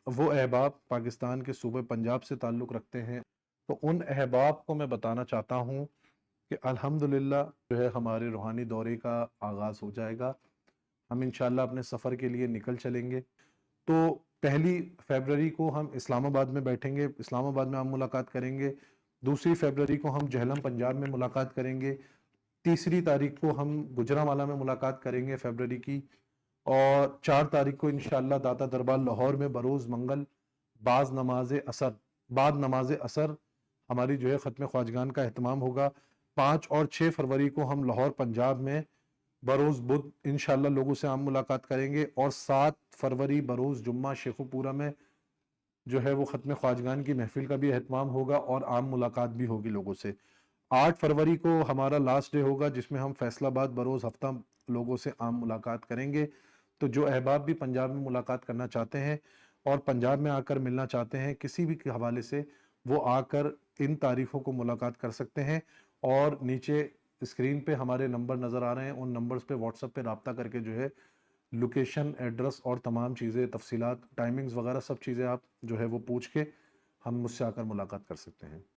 وہ احباب پاکستان کے صوبے پنجاب سے تعلق رکھتے ہیں، تو ان احباب کو میں بتانا چاہتا ہوں کہ الحمدللہ جو ہے ہمارے روحانی دورے کا آغاز ہو جائے گا۔ ہم انشاءاللہ اپنے سفر کے لیے نکل چلیں گے۔ تو 1 فروری کو ہم اسلام آباد میں بیٹھیں گے، اسلام آباد میں ہم ملاقات کریں گے۔ 2 فروری کو ہم جہلم پنجاب میں ملاقات کریں گے۔ 3 تاریخ کو ہم گجرانوالہ میں ملاقات کریں گے فیبرری کی، اور 4 تاریخ کو انشاءاللہ داتا دربار لاہور میں بروز منگل بعد نماز اثر ہماری جو ہے ختم خواجگان کا اہتمام ہوگا۔ 5 اور 6 فروری کو ہم لاہور پنجاب میں بروز بدھ انشاءاللہ لوگوں سے عام ملاقات کریں گے، اور 7 فروری بروز جمعہ شیخو پورہ میں جو ہے وہ ختم خواجگان کی محفل کا بھی اہتمام ہوگا اور عام ملاقات بھی ہوگی لوگوں سے۔ 8 فروری کو ہمارا لاسٹ ڈے ہوگا جس میں ہم فیصل آباد بروز ہفتہ لوگوں سے عام ملاقات کریں گے۔ تو جو احباب بھی پنجاب میں ملاقات کرنا چاہتے ہیں اور پنجاب میں آ کر ملنا چاہتے ہیں کسی بھی حوالے سے، وہ آ کر ان تاریخوں کو ملاقات کر سکتے ہیں، اور نیچے اسکرین پہ ہمارے نمبر نظر آ رہے ہیں، ان نمبرز پہ واٹس ایپ پہ رابطہ کر کے جو ہے لوکیشن، ایڈریس اور تمام چیزیں، تفصیلات، ٹائمنگز وغیرہ سب چیزیں آپ جو ہے وہ پوچھ کے ہم مجھ سے آ کر ملاقات کر سکتے ہیں۔